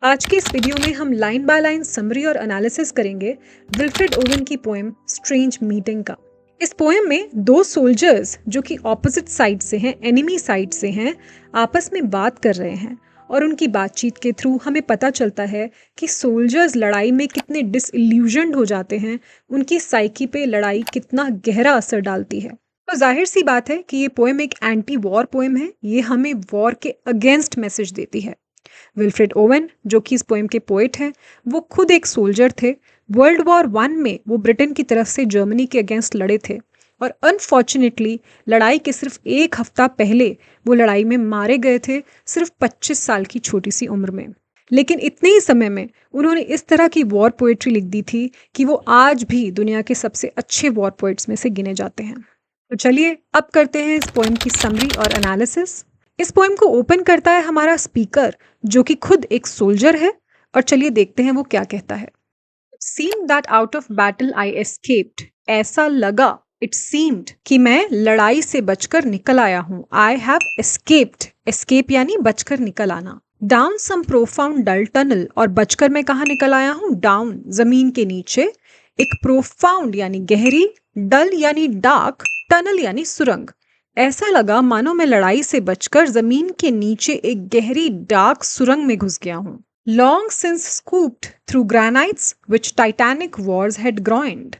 आज के इस वीडियो में हम लाइन बाय लाइन समरी और एनालिसिस करेंगे विल्फ्रेड ओवन की पोएम स्ट्रेंज मीटिंग का। इस पोएम में दो सोल्जर्स जो कि ऑपोजिट साइड से हैं, एनिमी साइड से हैं, आपस में बात कर रहे हैं और उनकी बातचीत के थ्रू हमें पता चलता है कि सोल्जर्स लड़ाई में कितने डिसइल्यूजन्ड हो जाते हैं, उनकी साइकी पे लड़ाई कितना गहरा असर डालती है। तो जाहिर सी बात है कि ये पोएम एक एंटी वॉर पोएम है, ये हमें वॉर के अगेंस्ट मैसेज देती है। विल्फ्रेड ओवन जो कि इस पोएम के पोएट हैं, वो खुद एक सोल्जर थे। वर्ल्ड वॉर वन में वो ब्रिटेन की तरफ से जर्मनी के अगेंस्ट लड़े थे और अनफॉर्चुनेटली लड़ाई के सिर्फ एक हफ्ता पहले वो लड़ाई में मारे गए थे, सिर्फ 25 साल की छोटी सी उम्र में। लेकिन इतने ही समय में उन्होंने इस तरह की वॉर पोएट्री लिख दी थी कि वो आज भी दुनिया के सबसे अच्छे वॉर पोएट्स में से गिने जाते हैं। तो चलिए अब करते हैं इस पोएम की समरी और एनालिसिस। इस पोएम को ओपन करता है हमारा स्पीकर जो कि खुद एक सोल्जर है, और चलिए देखते हैं वो क्या कहता है। Seen that out of battle I escaped, ऐसा लगा इट सीम्ड कि मैं लड़ाई से बचकर निकल आया हूँ। आई हैव एस्केप्ड, एस्केप यानी बचकर निकल आना। डाउन सम प्रोफाउंड डल टनल, और बचकर मैं कहाँ निकल आया हूँ? डाउन, जमीन के नीचे। एक प्रोफाउंड यानी गहरी, डल यानी डार्क, टनल यानी सुरंग। ऐसा लगा मानो मैं लड़ाई से बचकर जमीन के नीचे एक गहरी डार्क सुरंग में घुस गया हूं। Long since scooped through granites which titanic wars had groined,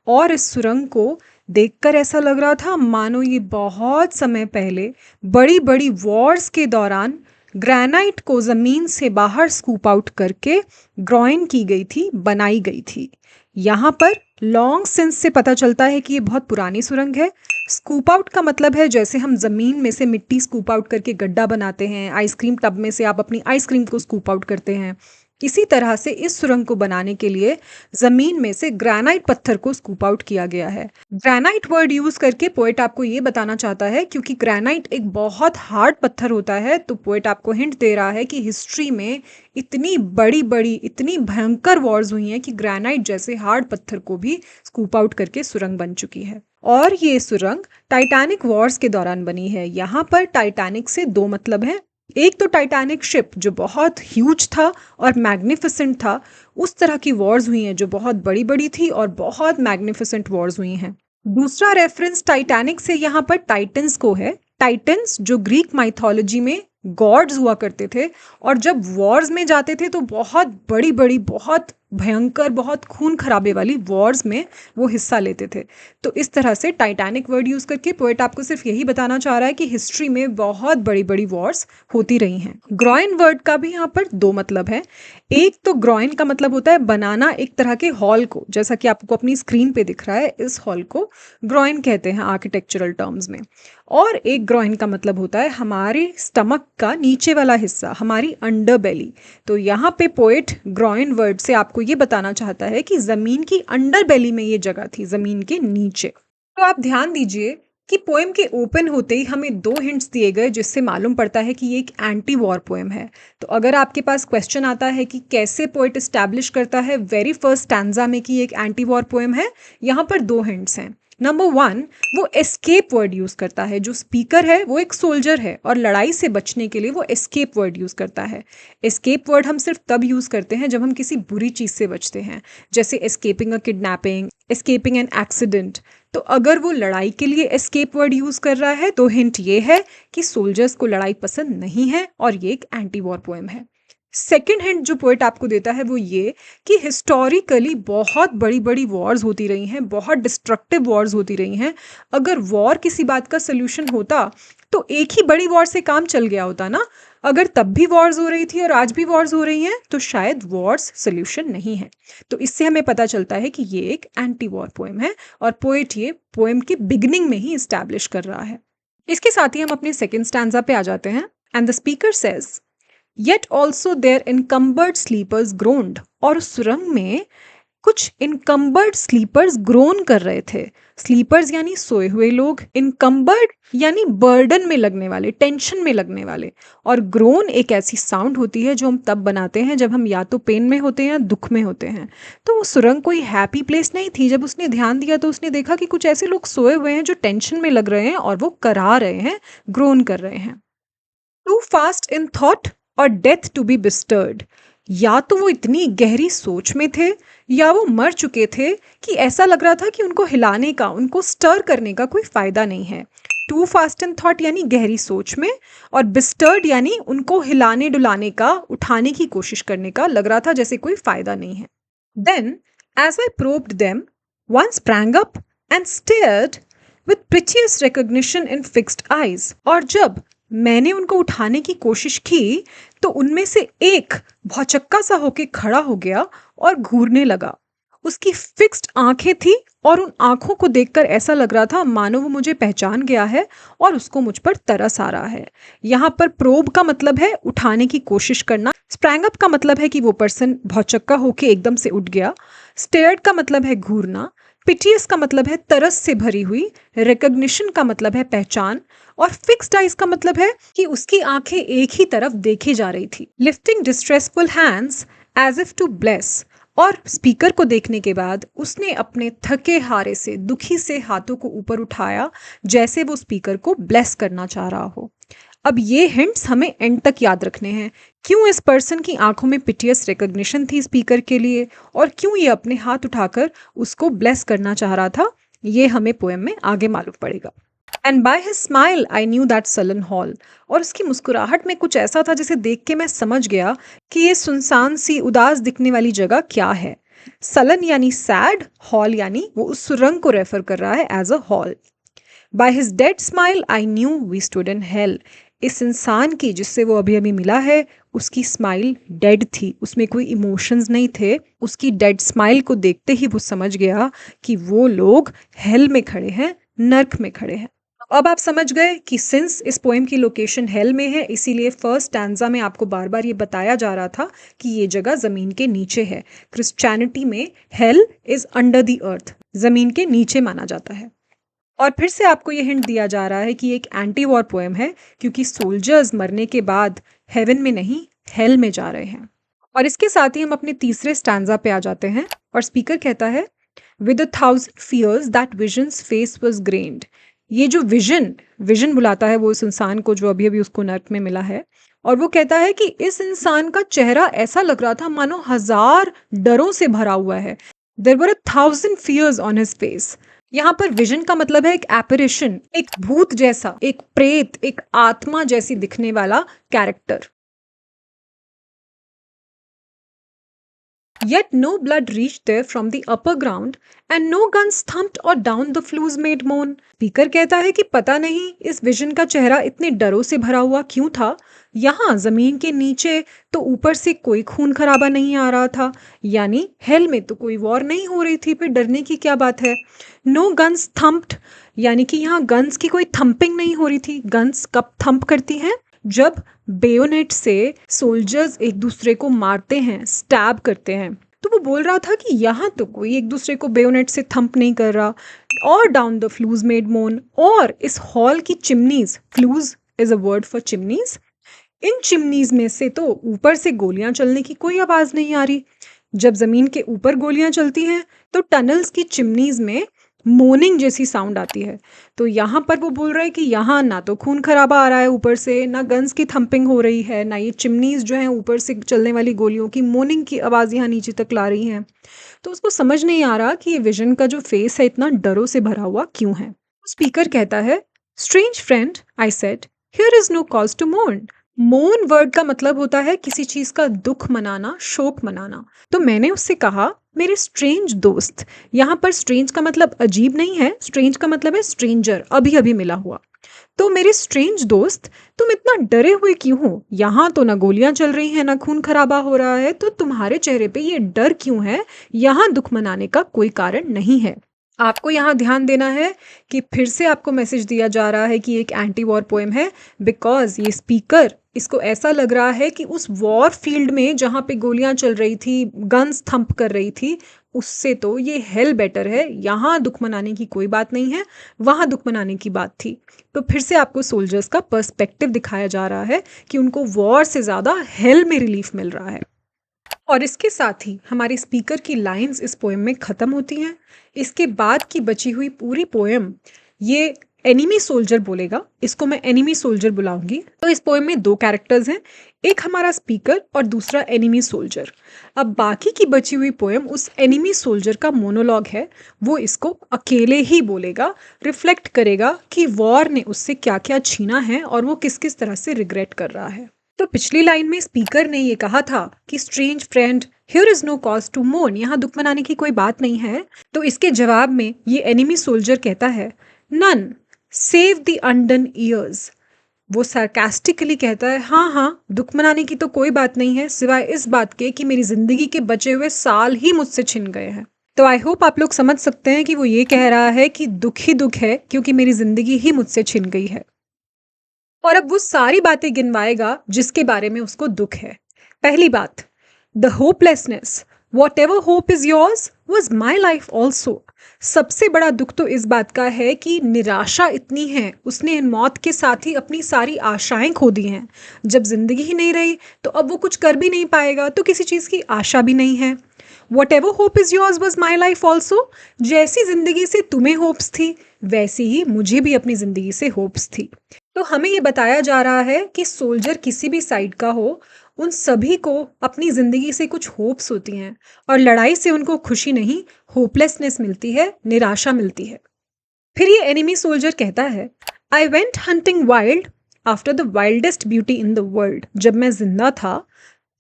और इस सुरंग को देखकर ऐसा लग रहा था मानो ये बहुत समय पहले बड़ी बड़ी वॉर्स के दौरान ग्रेनाइट को जमीन से बाहर स्कूप आउट करके ग्रॉइन की गई थी, बनाई गई थी। यहाँ पर लॉन्ग सिंस से पता चलता है कि ये बहुत पुरानी सुरंग है। स्कूप आउट का मतलब है जैसे हम जमीन में से मिट्टी स्कूप आउट करके गड्ढा बनाते हैं, आइसक्रीम टब में से आप अपनी आइसक्रीम को स्कूप आउट करते हैं, इसी तरह से इस सुरंग को बनाने के लिए जमीन में से ग्रेनाइट पत्थर को स्कूप आउट किया गया है। ग्रेनाइट वर्ड यूज करके पोएट आपको ये बताना चाहता है, क्योंकि ग्रेनाइट एक बहुत हार्ड पत्थर होता है, तो पोएट आपको हिंट दे रहा है कि हिस्ट्री में इतनी बड़ी बड़ी इतनी भयंकर वॉर्स हुई हैं कि ग्रेनाइट जैसे हार्ड पत्थर को भी स्कूप आउट करके सुरंग बन चुकी है। और ये सुरंग टाइटैनिक वॉर्स के दौरान बनी है। यहाँ पर टाइटैनिक से दो मतलब है। एक तो टाइटैनिक शिप जो बहुत ह्यूज था और मैग्निफिसेंट था, उस तरह की वॉर्स हुई हैं जो बहुत बड़ी बड़ी थी और बहुत मैग्निफिसेंट वॉर्स हुई हैं। दूसरा रेफरेंस टाइटैनिक से यहाँ पर टाइटन्स को है। टाइटन्स जो ग्रीक माइथोलॉजी में गॉड्स हुआ करते थे और जब वॉर्स में जाते थे तो बहुत बड़ी बड़ी बहुत भयंकर बहुत खून खराबे वाली वॉर्स में वो हिस्सा लेते थे। तो इस तरह से टाइटैनिक वर्ड यूज करके पोएट आपको सिर्फ यही बताना चाह रहा है कि हिस्ट्री में बहुत बड़ी बड़ी वॉर्स होती रही हैं। ग्रॉइन वर्ड का भी यहाँ पर दो मतलब है। एक तो ग्रॉइन का मतलब होता है बनाना एक तरह के हॉल को, जैसा कि आपको अपनी स्क्रीन पे दिख रहा है, इस हॉल को ग्रॉइन कहते हैं आर्किटेक्चरल टर्म्स में। और एक ग्रॉइन का मतलब होता है हमारे स्टमक का नीचे वाला हिस्सा, हमारी अंडर बेली। तो यहाँ पे पोएट ग्रॉइन वर्ड से आपको ये बताना चाहता है कि जमीन की अंडर बेली में ये जगह थी, जमीन के नीचे। तो आप ध्यान दीजिए कि पोएम के ओपन होते ही हमें दो हिंट्स दिए गए जिससे मालूम पड़ता है कि ये एक एंटी वॉर पोएम है। तो अगर आपके पास क्वेश्चन आता है कि कैसे पोएट एस्टैब्लिश करता है वेरी फर्स्ट स्टैंजा में कि ये एक एंटी वॉर पोएम है, यहाँ पर दो हिंट्स हैं। नंबर वन, वो एस्केप वर्ड यूज करता है। जो स्पीकर है वो एक सोल्जर है और लड़ाई से बचने के लिए वो एस्केप वर्ड यूज करता है। एस्केप वर्ड हम सिर्फ तब यूज करते हैं जब हम किसी बुरी चीज से बचते हैं, जैसे escaping a kidnapping, escaping an accident. तो अगर वो लड़ाई के लिए एस्केप वर्ड यूज कर रहा है तो हिंट ये है कि सोल्जर्स को लड़ाई पसंद नहीं है और ये एक एंटी वॉर पोएम है। सेकेंड हिंट जो पोएट आपको देता है वो ये कि हिस्टोरिकली बहुत बड़ी बड़ी वॉर्स होती रही हैं, बहुत डिस्ट्रक्टिव वॉर्स होती रही हैं। अगर वॉर किसी बात का सोल्यूशन होता तो एक ही बड़ी वॉर से काम चल गया होता ना। अगर तब भी वॉर्स हो रही थी और आज भी वॉर्स हो रही हैं तो शायद वॉर्स सोल्यूशन नहीं है। तो इससे हमें पता चलता है कि ये एक एंटी वॉर पोएम है और पोएट ये पोएम के बिगिनिंग में ही इस्टेब्लिश कर रहा है। इसके साथ ही हम अपने सेकेंड स्टैंजा पे आ जाते हैं। And the speaker says, Yet also their encumbered sleepers groaned, और उस सुरंग में कुछ इनकम्बर्ड स्लीपर्स ग्रोन कर रहे थे। स्लीपर्स यानी सोए हुए लोग, इनकम्बर्ड यानी बर्डन में लगने वाले, टेंशन में लगने वाले। और ग्रोन एक ऐसी साउंड होती है जो हम तब बनाते हैं जब हम या तो पेन में होते हैं या दुख में होते हैं। तो वो सुरंग कोई हैप्पी प्लेस नहीं थी। जब उसने ध्यान दिया तो उसने देखा कि कुछ ऐसे लोग सोए हुए हैं जो टेंशन में लग रहे हैं और वो करा रहे हैं, ग्रोन कर रहे हैं। टू फास्ट इन थॉट और डेथ टू बी बिस्टर्ड, या तो वो इतनी गहरी सोच में थे या वो मर चुके थे कि ऐसा लग रहा था कि उनको हिलाने का, उनको स्टर करने का कोई फायदा नहीं है। टू फास्ट इन थॉट यानी गहरी सोच में, और बिस्टर्ड यानी उनको हिलाने डुलाने का, उठाने की कोशिश करने का लग रहा था जैसे कोई फायदा नहीं है। Then as I probed them, one sprang up and stared with piteous recognition in fixed eyes। और जब मैंने उनको उठाने की कोशिश की तो उनमें से एक भौचक्का सा होके खड़ा हो गया और घूरने लगा। उसकी फिक्स्ड आंखें थी और उन आंखों को देखकर ऐसा लग रहा था मानो वो मुझे पहचान गया है और उसको मुझ पर तरस आ रहा है। यहाँ पर प्रोब का मतलब है उठाने की कोशिश करना, स्प्रैंग अप का मतलब है कि वो पर्सन भौचक्का होके एकदम से उठ गया, स्टेयर्ड का मतलब है घूरना, पिटियस का मतलब है तरस से भरी हुई, रिकग्निशन का मतलब है पहचान, और फिक्स्ड आइज का मतलब है कि उसकी आंखें एक ही तरफ देखी जा रही थी। Lifting distressful hands as if to bless, और स्पीकर को देखने के बाद उसने अपने थके हारे से, दुखी से हाथों को ऊपर उठाया जैसे वो स्पीकर को ब्लेस करना चाह रहा हो। अब ये हिंट्स हमें एंड तक याद रखने हैं। क्यों इस पर्सन की आंखों में पिटियस रिकग्निशन थी स्पीकर के लिए, और क्यों ये अपने हाथ उठाकर उसको ब्लेस करना चाह रहा था, ये हमें पोएम में आगे मालूम पड़ेगा। And by his smile I knew that sullen hall, और उसकी मुस्कुराहट में कुछ ऐसा था जिसे देख के मैं समझ गया कि ये सुनसान सी उदास दिखने वाली जगह क्या है। सलन यानी सैड, हॉल यानी वो उस सुरंग को रेफर कर रहा है as a hall. By his dead smile I knew we stood in hell, इस इंसान की जिससे वो अभी अभी मिला है, उसकी स्माइल डेड थी, उसमें कोई इमोशंस नहीं थे। उसकी डेड स्माइल को देखते ही वो समझ गया कि वो लोग हेल में खड़े हैं, नर्क में खड़े हैं। अब आप समझ गए कि सिंस इस पोएम की लोकेशन हेल में है, इसीलिए फर्स्ट स्टैंजा में आपको बार बार ये बताया जा रहा था कि ये जगह जमीन के नीचे है। क्रिश्चियनिटी में hell is under the earth, जमीन के नीचे माना जाता है। और फिर से आपको ये हिंट दिया जा रहा है कि एक एंटी वॉर पोएम है, क्योंकि सोल्जर्स मरने के बाद हेवन में नहीं, हेल में जा रहे हैं। और इसके साथ ही हम अपने तीसरे स्टैंजा पे आ जाते हैं, और स्पीकर कहता है, with 1,000 fears that vision's face was grained। ये जो विजन बुलाता है वो उस इंसान को जो अभी अभी उसको नर्क में मिला है, और वो कहता है कि इस इंसान का चेहरा ऐसा लग रहा था मानो 1,000 डरों से भरा हुआ है। There were 1,000 fears on his face। यहाँ पर विजन का मतलब है एक एपरेशन, एक भूत जैसा, एक प्रेत, एक आत्मा जैसी दिखने वाला character. Yet no blood reached there from the upper ground and no guns thumped or down the flues made moan। Speaker कहता है कि पता नहीं इस विजन का चेहरा इतने डरों से भरा हुआ क्यों था। यहाँ जमीन के नीचे तो ऊपर से कोई खून खराबा नहीं आ रहा था, यानी हेल में तो कोई वॉर नहीं हो रही थी, फिर डरने की क्या बात है। नो गन्स थम्प्ड, यानी कि यहाँ गन्स की कोई थम्पिंग नहीं हो रही थी। गन्स कब थम्प करती हैं? जब बेयोनेट से सोल्जर्स एक दूसरे को मारते हैं, स्टैब करते हैं। तो वो बोल रहा था कि यहाँ तो कोई एक दूसरे को बेयोनेट से थंप नहीं कर रहा। और डाउन द फ्लूज मेड मोन, और इस हॉल की chimneys, flues is a word for chimneys, इन चिमनीज में से तो ऊपर से गोलियां चलने की कोई आवाज नहीं आ रही। जब जमीन के ऊपर गोलियां चलती हैं तो टनल्स की चिमनीज में मोनिंग जैसी साउंड आती है। तो यहाँ पर वो बोल रहे हैं कि यहाँ ना तो खून खराबा आ रहा है ऊपर से, ना गन्स की थंपिंग हो रही है, ना ये चिमनीज जो हैं ऊपर से चलने वाली गोलियों की मोनिंग की आवाज़ यहाँ नीचे तक ला रही हैं। तो उसको समझ नहीं आ रहा कि ये विजन का जो फेस है इतना डरों से भरा हुआ क्यों है। स्पीकर कहता है, strange friend I said, here is no cause to mourn. Mourn word का मतलब होता है किसी चीज का दुख मनाना, शोक मनाना। तो मैंने उससे कहा, मेरे स्ट्रेंज दोस्त, यहाँ पर स्ट्रेंज का मतलब अजीब नहीं है, स्ट्रेंज का मतलब है स्ट्रेंजर, अभी अभी मिला हुआ। तो मेरे स्ट्रेंज दोस्त, तुम इतना डरे हुए क्यों हो? यहाँ तो ना गोलियां चल रही हैं, ना खून खराबा हो रहा है, तो तुम्हारे चेहरे पे ये डर क्यों है? यहाँ दुख मनाने का कोई कारण नहीं है। आपको यहाँ ध्यान देना है कि फिर से आपको मैसेज दिया जा रहा है कि एक एंटी वॉर पोएम है, बिकॉज ये स्पीकर, इसको ऐसा लग रहा है कि उस वॉर फील्ड में जहाँ पे गोलियां चल रही थी, गन्स थंप कर रही थी, उससे तो ये हेल बेटर है। यहाँ दुख मनाने की कोई बात नहीं है, वहाँ दुख मनाने की बात थी। तो फिर से आपको सोल्जर्स का पर्सपेक्टिव दिखाया जा रहा है कि उनको वॉर से ज़्यादा हेल में रिलीफ मिल रहा है। और इसके साथ ही हमारे स्पीकर की लाइंस इस पोएम में ख़त्म होती हैं। इसके बाद की बची हुई पूरी पोएम ये एनिमी सोल्जर बोलेगा, इसको मैं एनिमी सोल्जर बुलाऊंगी। तो इस पोएम में दो कैरेक्टर्स हैं, एक हमारा स्पीकर और दूसरा एनिमी सोल्जर। अब बाकी की बची हुई पोएम उस एनिमी सोल्जर का मोनोलॉग है, वो इसको अकेले ही बोलेगा, रिफ्लेक्ट करेगा कि वॉर ने उससे क्या क्या छीना है और वो किस किस तरह से रिग्रेट कर रहा है। तो पिछली लाइन में स्पीकर ने ये कहा था कि strange friend here is no cause to mourn, यहाँ दुख मनाने की कोई बात नहीं है। तो इसके जवाब में ये एनिमी सोल्जर कहता है none save the undone years. वो सार्कास्टिकली कहता है हाँ हाँ, दुख मनाने की तो कोई बात नहीं है सिवाय इस बात के कि मेरी जिंदगी के बचे हुए साल ही मुझसे छिन गए हैं। तो आई होप आप लोग समझ सकते हैं कि वो ये कह रहा है कि दुख ही दुख है क्योंकि मेरी जिंदगी ही मुझसे छिन गई है। और अब वो सारी बातें गिनवाएगा जिसके बारे में उसको दुख है। पहली बात, the hopelessness, what ever hope is yours was my life also. सबसे बड़ा दुख तो इस बात का है कि निराशा इतनी है, उसने मौत के साथ ही अपनी सारी आशाएं खो दी हैं। जब जिंदगी ही नहीं रही तो अब वो कुछ कर भी नहीं पाएगा, तो किसी चीज़ की आशा भी नहीं है। What ever hope is yours was my life also, जैसी जिंदगी से तुम्हें होप्स थी वैसी ही मुझे भी अपनी जिंदगी से होप्स थी। तो हमें ये बताया जा रहा है कि सोल्जर किसी भी साइड का हो, उन सभी को अपनी जिंदगी से कुछ होप्स होती हैं और लड़ाई से उनको खुशी नहीं, होपलेसनेस मिलती है, निराशा मिलती है। फिर ये एनिमी सोल्जर कहता है I went hunting wild after the wildest beauty in the world. जब मैं जिंदा था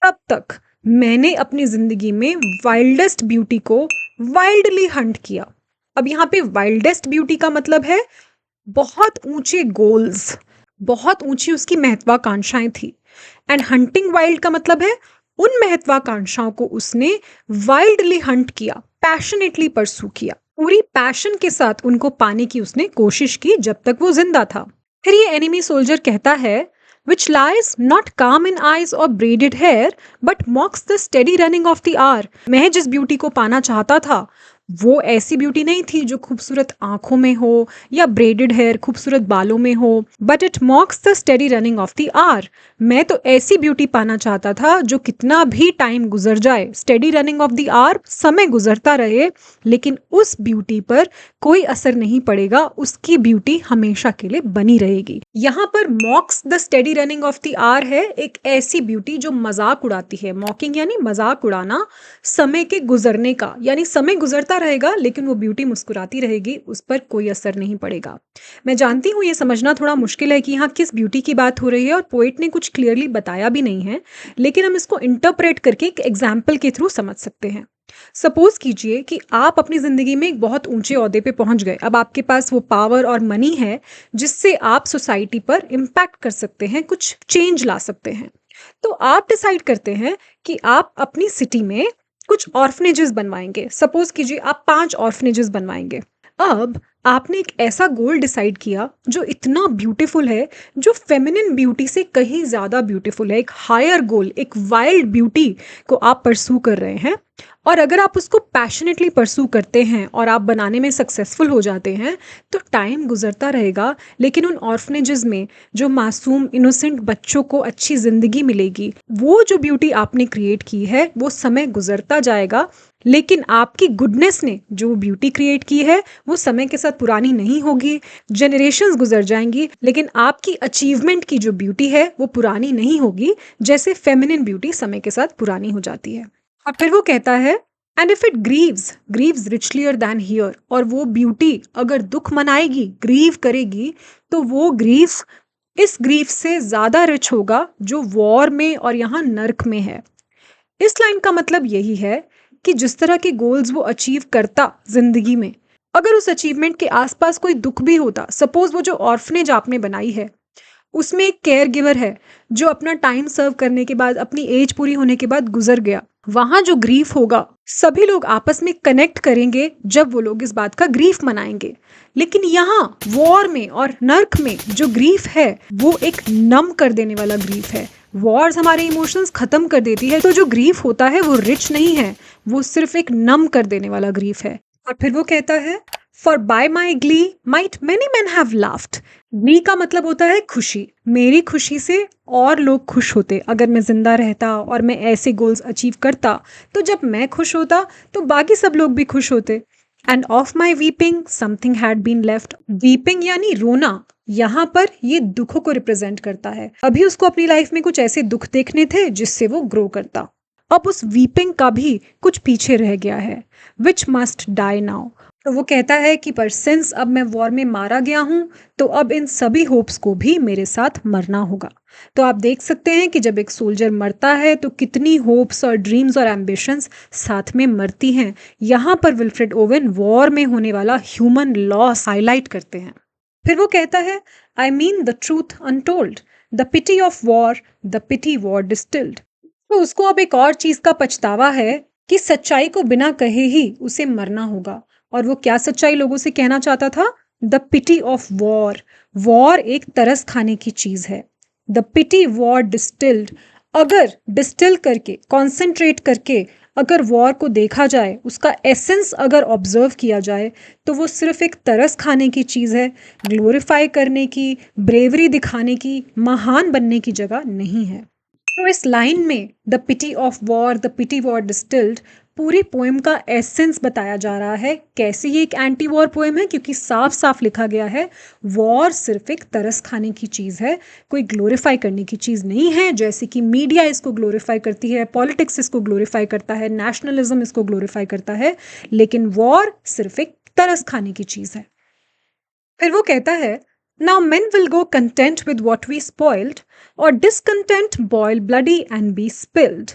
तब तक मैंने अपनी जिंदगी में वाइल्डेस्ट ब्यूटी को वाइल्डली हंट किया। अब यहाँ पे वाइल्डेस्ट ब्यूटी का मतलब है बहुत ऊंचे गोल्स, बहुत ऊंची उसकी महत्वाकांक्षाएं थी। एंड हंटिंग वाइल्ड का मतलब है उन महत्वाकांक्षाओं को उसने वाइल्डली हंट किया, पैशनेटली परसू किया, पूरी पैशन के साथ उनको पाने की उसने कोशिश की जब तक वो जिंदा था। फिर ये एनिमी सोल्जर कहता है which lies not calm in eyes or braided hair but mocks the steady running of the hour। मैं जिस ब्यूटी को पाना चाहता था वो ऐसी ब्यूटी नहीं थी जो खूबसूरत आंखों में हो या ब्रेडेड हेयर खूबसूरत बालों में हो, but it mocks the steady running of the hour. मैं तो ऐसी ब्यूटी पाना चाहता था जो कितना भी टाइम गुजर जाए, steady running of the hour, समय गुजरता रहे लेकिन उस ब्यूटी पर कोई असर नहीं पड़ेगा, उसकी ब्यूटी हमेशा के लिए बनी रहेगी। यहाँ पर mocks the steady running of the hour है एक ऐसी ब्यूटी जो मजाक उड़ाती है। मॉकिंग यानी मजाक उड़ाना, समय के गुजरने का, यानी समय गुजरता रहेगा लेकिन वो ब्यूटी मुस्कुराती रहेगी, उस पर कोई असर नहीं पड़ेगा। मैं जानती हूँ ये समझना थोड़ा मुश्किल है कि यहाँ किस ब्यूटी की बात हो रही है और पोएट ने कुछ क्लियरली बताया भी नहीं है, लेकिन हम इसको इंटरप्रेट करके एक एग्जाम्पल के थ्रू समझ सकते हैं। सपोज कीजिए कि आप अपनी जिंदगी में एक बहुत ऊंचे ओहदे पे पहुंच गए। अब आपके पास वो पावर और मनी है जिससे आप सोसाइटी पर इम्पैक्ट कर सकते हैं, कुछ चेंज ला सकते हैं। तो आप डिसाइड करते हैं कि आप अपनी सिटी में कुछ ऑर्फनेजेस बनवाएंगे। सपोज कीजिए आप 5 ऑर्फनेजेस बनवाएंगे। अब आपने एक ऐसा गोल डिसाइड किया जो इतना ब्यूटीफुल है, जो फेमिनिन ब्यूटी से कहीं ज्यादा ब्यूटीफुल है, एक हायर गोल, एक वाइल्ड ब्यूटी को आप परसू कर रहे हैं। और अगर आप उसको पैशनेटली परसू करते हैं और आप बनाने में सक्सेसफुल हो जाते हैं तो टाइम गुजरता रहेगा लेकिन उन ऑर्फनेजेस में जो मासूम इनोसेंट बच्चों को अच्छी जिंदगी मिलेगी, वो जो ब्यूटी आपने क्रिएट की है वो समय गुजरता जाएगा लेकिन आपकी गुडनेस ने जो ब्यूटी क्रिएट की है वो समय के साथ पुरानी नहीं होगी। जनरेशन्स गुजर जाएंगी लेकिन आपकी अचीवमेंट की जो ब्यूटी है वो पुरानी नहीं होगी, जैसे फेमिनिन ब्यूटी समय के साथ पुरानी हो जाती है। और फिर वो कहता है and if it grieves richlier than here, और वो ब्यूटी अगर दुख मनाएगी, ग्रीव करेगी, तो वो ग्रीफ इस ग्रीफ से ज्यादा रिच होगा जो वॉर में और यहाँ नर्क में है। इस लाइन का मतलब यही है कि जिस तरह के गोल्स वो अचीव करता जिंदगी में, अगर उस अचीवमेंट के आसपास कोई दुख भी होता, सपोज वो जो ऑर्फनेज आपने बनाई है उसमें एक केयर गिवर है जो अपना टाइम सर्व करने के बाद, अपनी एज पूरी होने के बाद गुजर गया, वहां जो ग्रीफ होगा सभी लोग आपस में कनेक्ट करेंगे जब वो लोग इस बात का ग्रीफ मनाएंगे। लेकिन यहाँ वॉर में और नर्क में जो ग्रीफ है वो एक नम कर देने वाला ग्रीफ है। वॉर्स हमारे इमोशंस खत्म कर देती है, तो जो ग्रीफ होता है वो रिच नहीं है, वो सिर्फ एक नम कर देने वाला ग्रीफ है। और फिर वो कहता है for bye my Glee might many man have laughed. Glee का मतलब होता है खुशी। मेरी खुशी से और लोग खुश होते अगर मैं जिंदा रहता और मैं ऐसे गोल्स अचीव करता, तो जब मैं खुश होता तो बाकी सब लोग भी खुश होते। End of my weeping something had been left. Weeping यानी रोना, यहाँ पर ये दुखों को रिप्रेजेंट करता है। अभी उसको अपनी लाइफ में कुछ ऐसे दुख देखने थे जिससे वो ग्रो करता। अब उस वीपिंग का भी कुछ पीछे रह गया है, विच मस्ट डाई नाउ। तो वो कहता है कि पर सिंस अब मैं वॉर में मारा गया हूं, तो अब इन सभी होप्स को भी मेरे साथ मरना होगा। तो आप देख सकते हैं कि जब एक सोल्जर मरता है तो कितनी होप्स और ड्रीम्स और एम्बिशंस साथ में मरती हैं। यहाँ पर विल्फ्रेड ओवेन वॉर में होने वाला ह्यूमन लॉस हाईलाइट करते हैं। फिर वो कहता है, I mean the truth untold, the pity of war, the pity war distilled. तो उसको अब एक और चीज का पछतावा है कि सच्चाई को बिना कहे ही उसे मरना होगा। और वो क्या सच्चाई लोगों से कहना चाहता था? The pity of war. War एक तरस खाने की चीज है। द पिटी वॉर डिस्टिल्ड, अगर डिस्टिल करके, कॉन्सेंट्रेट करके अगर वॉर को देखा जाए, उसका एसेंस अगर ऑब्जर्व किया जाए, तो वो सिर्फ एक तरस खाने की चीज है, ग्लोरीफाई करने की, ब्रेवरी दिखाने की, महान बनने की जगह नहीं है। तो इस लाइन में the pity of war, the pity war distilled, पूरी पोएम का एसेंस बताया जा रहा है। कैसे ये एक एंटी वॉर पोएम है? क्योंकि साफ साफ लिखा गया है वॉर सिर्फ एक तरस खाने की चीज़ है, कोई ग्लोरीफाई करने की चीज़ नहीं है। जैसे कि मीडिया इसको ग्लोरीफाई करती है, पॉलिटिक्स इसको ग्लोरीफाई करता है, नेशनलिज्म इसको ग्लोरीफाई करता है, लेकिन वॉर सिर्फ एक तरस खाने की चीज़ है। फिर वो कहता है, now men will go content with what we spoiled, और discontent boil bloody and be spilled.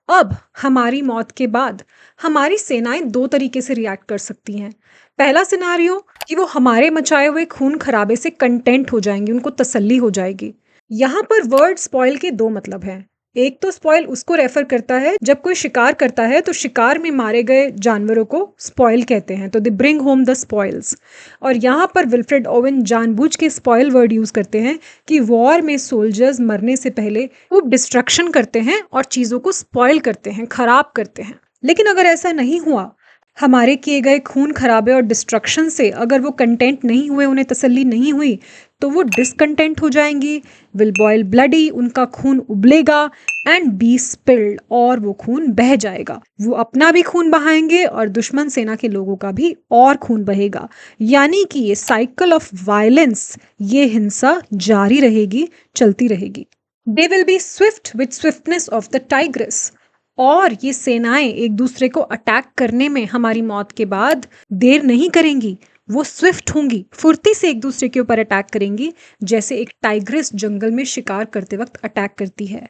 अब हमारी मौत के बाद हमारी सेनाएं दो तरीके से रिएक्ट कर सकती हैं। पहला सिनारियो कि वो हमारे मचाए हुए खून खराबे से कंटेंट हो जाएंगी, उनको तसल्ली हो जाएगी। यहाँ पर वर्ड स्पॉइल के दो मतलब हैं। एक तो स्पॉइल उसको रेफर करता है जब कोई शिकार करता है तो शिकार में मारे गए जानवरों को स्पॉइल कहते हैं, तो they bring home the spoils. और यहाँ पर विल्फ्रेड ओवेन जानबूझ के स्पॉइल वर्ड यूज करते हैं कि वॉर में सोल्जर्स मरने से पहले खूब डिस्ट्रक्शन करते हैं और चीजों को स्पॉइल करते हैं, खराब करते हैं। लेकिन अगर ऐसा नहीं हुआ, हमारे किए गए खून खराबे और डिस्ट्रक्शन से अगर वो कंटेंट नहीं हुए, उन्हें तसल्ली नहीं हुई, तो वो डिसकंटेंट हो जाएंगी, विल बॉयल ब्लडी, उनका खून उबलेगा, एंड बी स्पिल्ड, और वो खून बह जाएगा। वो अपना भी खून बहाएंगे और दुश्मन सेना के लोगों का भी और खून बहेगा। यानी कि ये साइकिल ऑफ वायलेंस, ये हिंसा जारी रहेगी, चलती रहेगी। They will be swift with swiftness of the tigress, और ये सेनाएं एक दूसरे को अटैक करने में हमारी मौत के बाद देर नहीं करेंगी। वो स्विफ्ट होंगी, फुर्ती से एक दूसरे के ऊपर अटैक करेंगी, जैसे एक टाइग्रेस जंगल में शिकार करते वक्त अटैक करती है।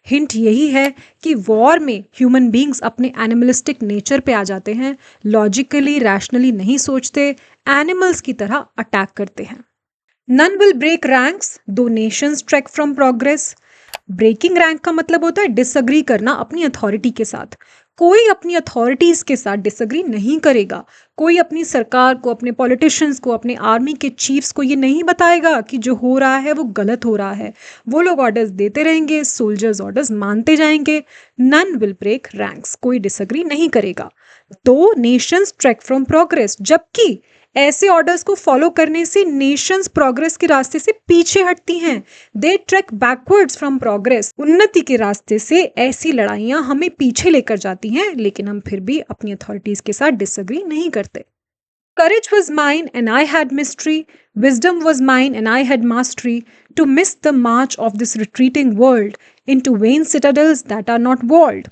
हिंट यही है कि वॉर में ह्यूमन बींग्स अपने एनिमलिस्टिक नेचर पे आ जाते हैं, लॉजिकली रैशनली नहीं सोचते, एनिमल्स की तरह अटैक करते हैं। None will break ranks though nations trek from progress. Breaking rank का मतलब होता है डिसअग्री करना अपनी अथॉरिटी के साथ। कोई अपनी अथॉरिटीज के साथ डिसअग्री नहीं करेगा। कोई अपनी सरकार को, अपने पॉलिटिशियंस को, अपने आर्मी के चीफ्स को ये नहीं बताएगा कि जो हो रहा है वो गलत हो रहा है। वो लोग ऑर्डर्स देते रहेंगे, सोल्जर्स ऑर्डर्स मानते जाएंगे। नन विल ब्रेक रैंक्स, कोई डिसअग्री नहीं करेगा। दो नेशंस ट्रैक फ्रॉम प्रोग्रेस, जबकि ऐसे ऑर्डर्स को फॉलो करने से नेशंस प्रोग्रेस के रास्ते से पीछे हटती हैं। दे ट्रैक बैकवर्ड्स फ्रॉम प्रोग्रेस, उन्नति के रास्ते से ऐसी लड़ाइयां हमें पीछे लेकर जाती हैं, लेकिन हम फिर भी अपनी अथॉरिटीज के साथ डिसएग्री नहीं करते। Courage was mine and I had mystery, wisdom was mine and I had mastery, to miss the march of this retreating world into vain citadels that are not walled.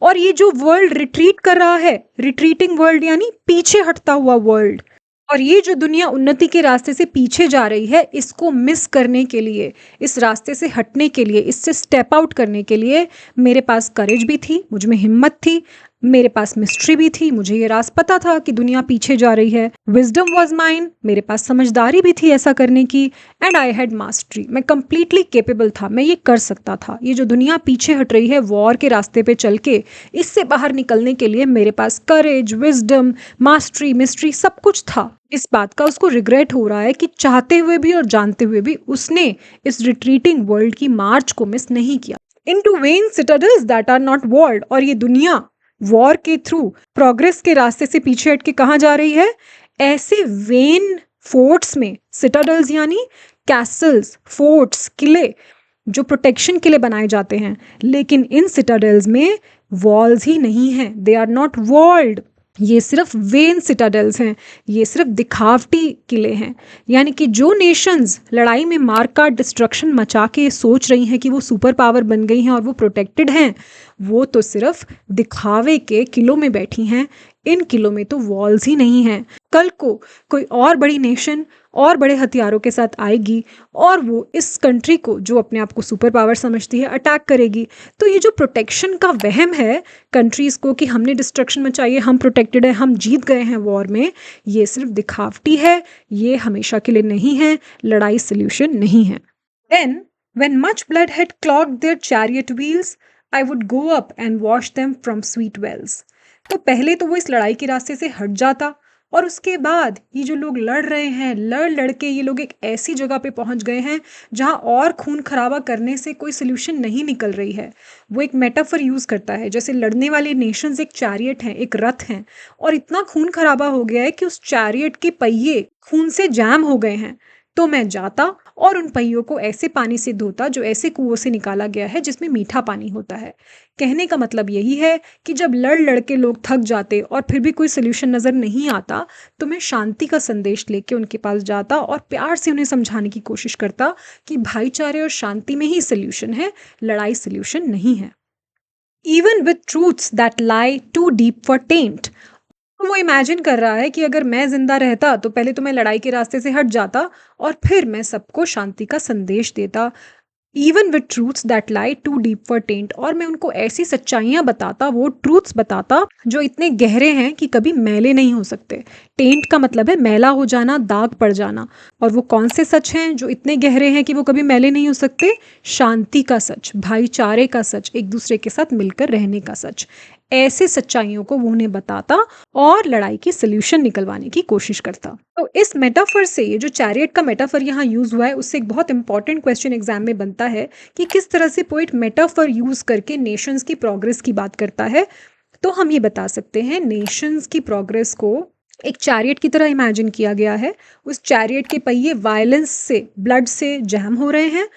और ये जो world retreat कर रहा है, retreating world यानी पीछे हटता हुआ वर्ल्ड, और ये जो दुनिया उन्नति के रास्ते से पीछे जा रही है, इसको मिस करने के लिए, इस रास्ते से हटने के लिए, इससे स्टेप आउट करने के लिए मेरे पास करेज भी थी, मुझ में हिम्मत थी, मेरे पास मिस्ट्री भी थी, मुझे ये राज पता था कि दुनिया पीछे जा रही है। विजडम वॉज माइन, मेरे पास समझदारी भी थी ऐसा करने की। एंड आई हैड मास्टरी, मैं कंप्लीटली केपेबल था, मैं ये कर सकता था। ये जो दुनिया पीछे हट रही है वॉर के रास्ते पे चल के, इससे बाहर निकलने के लिए मेरे पास करेज, विजडम, मास्टरी, मिस्ट्री सब कुछ था। इस बात का उसको रिग्रेट हो रहा है कि चाहते हुए भी और जानते हुए भी उसने इस रिट्रीटिंग वर्ल्ड की मार्च को मिस नहीं किया। Into vain citadels that are not walled, और ये दुनिया वॉर के थ्रू प्रोग्रेस के रास्ते से पीछे हट के कहाँ जा रही है? ऐसे वेन फोर्ट्स में, सिटाडल्स यानी कैसल्स, फोर्ट्स, किले, जो प्रोटेक्शन के लिए बनाए जाते हैं, लेकिन इन सिटाडल्स में वॉल्स ही नहीं हैं, दे आर नॉट वॉल्ड। ये सिर्फ वेन सिटाडेल्स हैं, ये सिर्फ दिखावटी किले हैं। यानी कि जो नेशंस लड़ाई में मारकाट डिस्ट्रक्शन मचा के सोच रही हैं कि वो सुपर पावर बन गई हैं और वो प्रोटेक्टेड हैं, वो तो सिर्फ दिखावे के किलों में बैठी हैं। इन किलों में तो वॉल्स ही नहीं हैं। कल को कोई और बड़ी नेशन और बड़े हथियारों के साथ आएगी और वो इस कंट्री को, जो अपने आप को सुपर पावर समझती है, अटैक करेगी। तो ये जो प्रोटेक्शन का वहम है कंट्रीज़ को कि हमने डिस्ट्रक्शन मचाई है, हम प्रोटेक्टेड है, हम जीत गए हैं वॉर में, ये सिर्फ दिखावटी है, ये हमेशा के लिए नहीं है, लड़ाई सोल्यूशन नहीं है। Then when much blood had clogged their chariot wheels, I would go up and wash them from sweet wells. तो पहले तो वो इस लड़ाई के रास्ते से हट जाता और उसके बाद ये जो लोग लड़ रहे हैं, लड़ लड़ के ये लोग एक ऐसी जगह पे पहुंच गए हैं जहां और खून खराबा करने से कोई सोल्यूशन नहीं निकल रही है। वो एक मेटाफर यूज करता है, जैसे लड़ने वाले नेशंस एक चैरियट हैं, एक रथ हैं, और इतना खून खराबा हो गया है कि उस चैरियट के पहिए खून से जैम हो गए हैं। तो मैं जाता और उन पहियों को ऐसे पानी से धोता जो ऐसे कुओं से निकाला गया है जिसमें मीठा पानी होता है। कहने का मतलब यही है कि जब लड़ लड़ के लोग थक जाते और फिर भी कोई सोल्यूशन नज़र नहीं आता, तो मैं शांति का संदेश लेके उनके पास जाता और प्यार से उन्हें समझाने की कोशिश करता कि भाईचारे और शांति में ही सोल्यूशन है, लड़ाई सोल्यूशन नहीं है। Even with truths that lie too deep for taint. तो वो इमेजिन कर रहा है कि अगर मैं जिंदा रहता तो पहले तो मैं लड़ाई के रास्ते से हट जाता और फिर मैं सबको शांति का संदेश देता। Even with truths that lie too deep for taint, और मैं उनको ऐसी सच्चाइयां बताता, वो ट्रूथ्स बताता जो इतने गहरे हैं कि कभी मैले नहीं हो सकते। टेंट का मतलब है मैला हो जाना, दाग पड़ जाना। और वो कौन से सच हैं जो इतने गहरे हैं कि वो कभी मैले नहीं हो सकते? शांति का सच, भाईचारे का सच, एक दूसरे के साथ मिलकर रहने का सच। ऐसे सच्चाइयों को वो उन्हें बताता और लड़ाई की सोल्यूशन निकलवाने की कोशिश करता। तो इस मेटाफर से, ये जो चैरियट का मेटाफर यहाँ यूज हुआ है, उससे एक बहुत इंपॉर्टेंट क्वेश्चन एग्जाम में बनता है कि किस तरह से पोइट मेटाफर यूज करके नेशंस की प्रोग्रेस की बात करता है। तो हम ये बता सकते हैं, नेशंस की प्रोग्रेस को एक चैरियट की तरह इमेजिन किया गया है। उस चैरियट के पहिए वायलेंस से, ब्लड से जैम हो रहे हैं,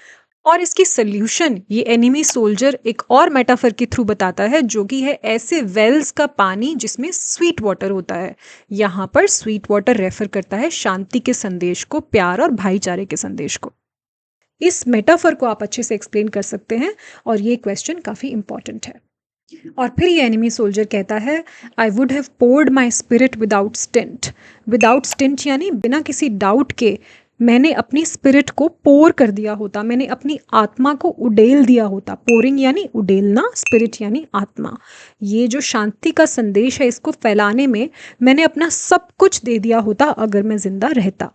और इसकी सोल्यूशन ये एनिमी सोल्जर एक और मेटाफर के थ्रू बताता है, जो कि है ऐसे वेल्स का पानी जिसमें स्वीट वाटर होता है। यहाँ पर स्वीट वाटर रेफर करता है शांति के संदेश को, प्यार और भाईचारे के संदेश को। इस मेटाफर को आप अच्छे से एक्सप्लेन कर सकते हैं और ये क्वेश्चन काफ़ी इंपॉर्टेंट है। और फिर ये एनिमी सोल्जर कहता है, I would have poured my spirit without stint. Without stint यानी बिना किसी डाउट के मैंने अपनी स्पिरिट को पोर कर दिया होता, मैंने अपनी आत्मा को उडेल दिया होता। पोरिंग यानी उडेलना, स्पिरिट यानी आत्मा। ये जो शांति का संदेश है, इसको फैलाने में मैंने अपना सब कुछ दे दिया होता अगर मैं जिंदा रहता।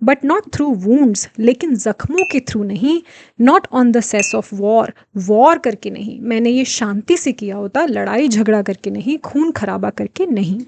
बट नॉट थ्रू वूंड्स, लेकिन जख्मों के थ्रू नहीं। Not on the cess of war, war करके नहीं। मैंने ये शांति से किया होता, लड़ाई झगड़ा करके नहीं, खून खराबा करके नहीं।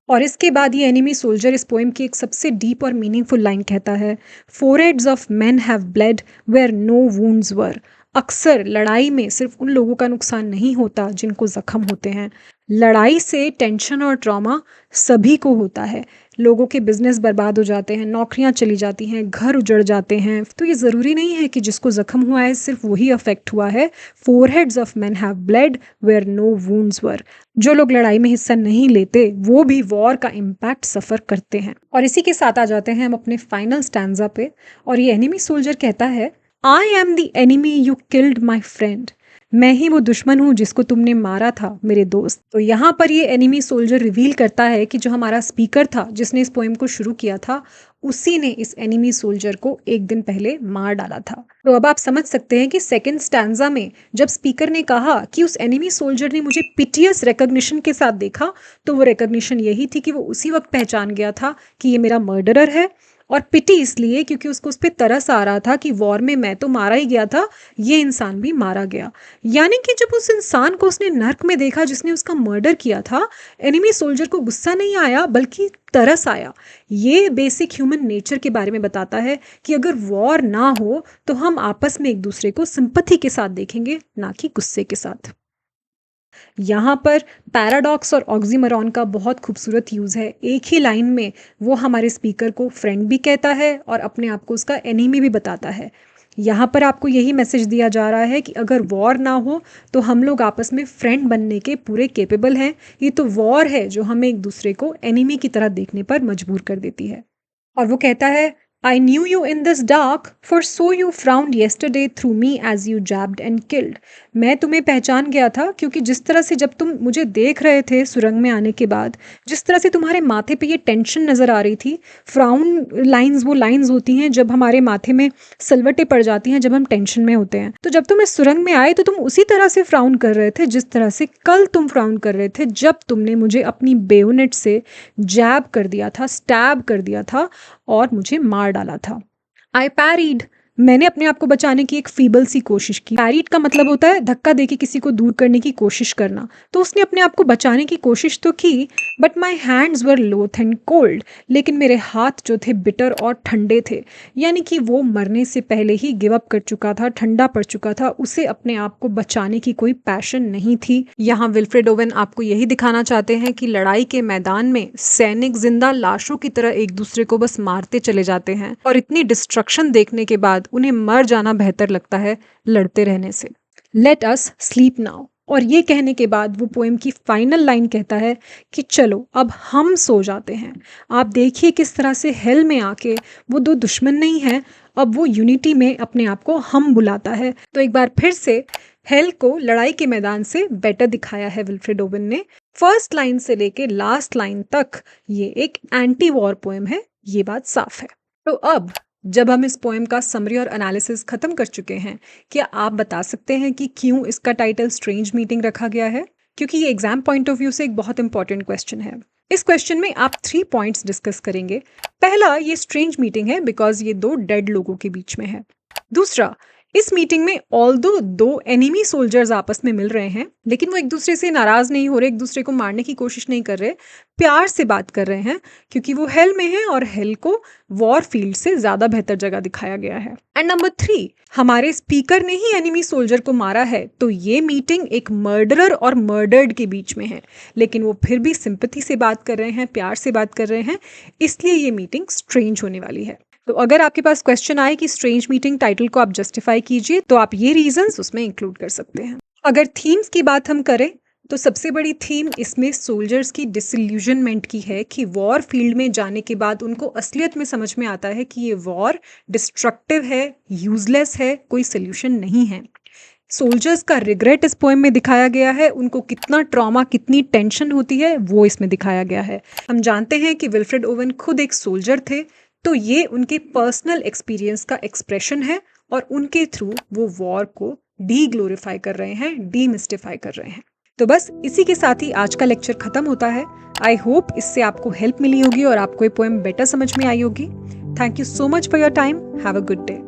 और इसके बाद ये एनिमी सोल्जर इस पोएम की एक सबसे डीप और मीनिंगफुल लाइन कहता है, foreheads of men have bled where no wounds were. अक्सर लड़ाई में सिर्फ उन लोगों का नुकसान नहीं होता जिनको जख्म होते हैं। लड़ाई से टेंशन और ट्रॉमा सभी को होता है। लोगों के बिजनेस बर्बाद हो जाते हैं, नौकरियां चली जाती हैं, घर उजड़ जाते हैं। तो ये ज़रूरी नहीं है कि जिसको जख्म हुआ है सिर्फ वही अफेक्ट हुआ है। Foreheads of men have bled where no wounds were. जो लोग लड़ाई में हिस्सा नहीं लेते वो भी वॉर का इम्पैक्ट सफ़र करते हैं। और इसी के साथ आ जाते हैं हम अपने फाइनल स्टैंजा पे। और ये एनिमी सोल्जर कहता है, I am the enemy you killed my friend. मैं ही वो दुश्मन हूँ जिसको तुमने मारा था मेरे दोस्त। तो यहाँ पर ये एनिमी सोल्जर रिवील करता है कि जो हमारा स्पीकर था जिसने इस पोएम को शुरू किया था, उसी ने इस एनिमी सोल्जर को एक दिन पहले मार डाला था। तो अब आप समझ सकते हैं कि सेकंड स्टैंजा में जब स्पीकर ने कहा कि उस एनिमी सोल्जर ने मुझे पिटियस रिकॉग्निशन के साथ देखा, तो वो रिकॉग्निशन यही थी कि वो उसी वक्त पहचान गया था कि ये मेरा मर्डरर है। और पिटी इसलिए क्योंकि उसको उस पर तरस आ रहा था कि वॉर में मैं तो मारा ही गया था, ये इंसान भी मारा गया। यानी कि जब उस इंसान को उसने नर्क में देखा जिसने उसका मर्डर किया था, एनिमी सोल्जर को गुस्सा नहीं आया बल्कि तरस आया। ये बेसिक ह्यूमन नेचर के बारे में बताता है कि अगर वॉर ना हो तो हम आपस में एक दूसरे को सिंपैथी के साथ देखेंगे, ना कि गुस्से के साथ। यहाँ पर पैराडॉक्स और ऑक्सीमोरॉन का बहुत खूबसूरत यूज़ है। एक ही लाइन में वो हमारे स्पीकर को फ्रेंड भी कहता है और अपने आप को उसका एनिमी भी बताता है। यहाँ पर आपको यही मैसेज दिया जा रहा है कि अगर वॉर ना हो तो हम लोग आपस में फ्रेंड बनने के पूरे केपेबल हैं। ये तो वॉर है जो हमें एक दूसरे को एनिमी की तरह देखने पर मजबूर कर देती है। और वो कहता है, I knew you in this dark, for so you frowned yesterday through me as you jabbed and killed. मैं तुम्हें पहचान गया था क्योंकि जिस तरह से जब तुम मुझे देख रहे थे सुरंग में आने के बाद, जिस तरह से तुम्हारे माथे पे ये टेंशन नज़र आ रही थी। फ्राउन लाइंस वो लाइंस होती हैं जब हमारे माथे में सलवटें पड़ जाती हैं जब हम टेंशन में होते हैं। तो जब तुम इस सुरंग में आए तो तुम उसी तरह से फ्राउन कर रहे थे जिस तरह से कल तुम फ्राउन कर रहे थे जब तुमने मुझे अपनी बेयोनेट से जैब कर दिया था, स्टैब कर दिया था और मुझे मार डाला था। आई पैरीड, मैंने अपने आप को बचाने की एक फीबल सी कोशिश की। पैरीड का मतलब होता है धक्का देके किसी को दूर करने की कोशिश करना। तो उसने अपने आप को बचाने की कोशिश तो की, बट माई हैंड्स वर लोथ एंड कोल्ड, लेकिन मेरे हाथ जो थे बिटर और ठंडे थे। यानी कि वो मरने से पहले ही गिव अप कर चुका था, ठंडा पड़ चुका था, उसे अपने आप को बचाने की कोई पैशन नहीं थी। यहाँ विल्फ्रेड ओवेन आपको यही दिखाना चाहते हैं कि लड़ाई के मैदान में सैनिक जिंदा लाशों की तरह एक दूसरे को बस मारते चले जाते हैं और इतनी डिस्ट्रक्शन देखने के बाद उन्हें मर जाना बेहतर लगता है लड़ते रहने से। Let us sleep now. और ये कहने के बाद वो पोएम की फाइनल लाइन कहता है कि चलो अब हम सो जाते हैं। आप देखिए किस तरह से हेल में आके वो दो दुश्मन नहीं है, अब वो यूनिटी में अपने आप को हम बुलाता है। तो एक बार फिर से हेल को लड़ाई के मैदान से बेटर दिखाया है विल्फ्रेड ओवेन ने। फर्स्ट लाइन से लेके लास्ट लाइन तक ये एक एंटी वॉर पोएम है, ये बात साफ है। तो अब जब हम इस पोएम का समरी और एनालिसिस खत्म कर चुके हैं, क्या आप बता सकते हैं कि क्यों इसका टाइटल स्ट्रेंज मीटिंग रखा गया है? क्योंकि ये एग्जाम पॉइंट ऑफ व्यू से एक बहुत इंपॉर्टेंट क्वेश्चन है। इस क्वेश्चन में आप 3 पॉइंट्स डिस्कस करेंगे। पहला, ये स्ट्रेंज मीटिंग है बिकॉज ये 2 डेड लोगों के बीच में है। दूसरा, इस मीटिंग में ऑल्दो 2 एनिमी सोल्जर्स आपस में मिल रहे हैं, लेकिन वो एक दूसरे से नाराज नहीं हो रहे, एक दूसरे को मारने की कोशिश नहीं कर रहे, प्यार से बात कर रहे हैं क्योंकि वो हेल में है और हेल को वॉर फील्ड से ज्यादा बेहतर जगह दिखाया गया है। एंड नंबर 3, हमारे स्पीकर ने ही एनिमी सोल्जर को मारा है, तो ये मीटिंग एक मर्डरर और मर्डर्ड के बीच में है, लेकिन वो फिर भी सिंपैथी से बात कर रहे हैं, प्यार से बात कर रहे हैं, इसलिए ये मीटिंग स्ट्रेंज होने वाली है। तो अगर आपके पास क्वेश्चन आए कि स्ट्रेंज मीटिंग टाइटल को आप जस्टिफाई कीजिए, तो आप ये रीजंस उसमें इंक्लूड कर सकते हैं। अगर थीम्स की बात हम करें तो सबसे बड़ी थीम इसमें सोल्जर्स की डिसइल्यूजनमेंट की है कि वॉर फील्ड में जाने के बाद उनको असलियत में समझ में आता है कि ये वॉर डिस्ट्रक्टिव है, यूजलेस है, कोई सोल्यूशन नहीं है। सोल्जर्स का रिग्रेट इस पोएम में दिखाया गया है, उनको कितना ट्रॉमा, कितनी टेंशन होती है वो इसमें दिखाया गया है। हम जानते हैं कि विल्फ्रेड ओवेन खुद एक सोल्जर थे, तो ये उनके पर्सनल एक्सपीरियंस का एक्सप्रेशन है और उनके थ्रू वो वॉर को डी ग्लोरीफाई कर रहे हैं, डीमिस्टिफाई कर रहे हैं। तो बस इसी के साथ ही आज का लेक्चर खत्म होता है। आई होप इससे आपको हेल्प मिली होगी और आपको ये पोएम बेटर समझ में आई होगी। Thank you so much for your time. Have a good day.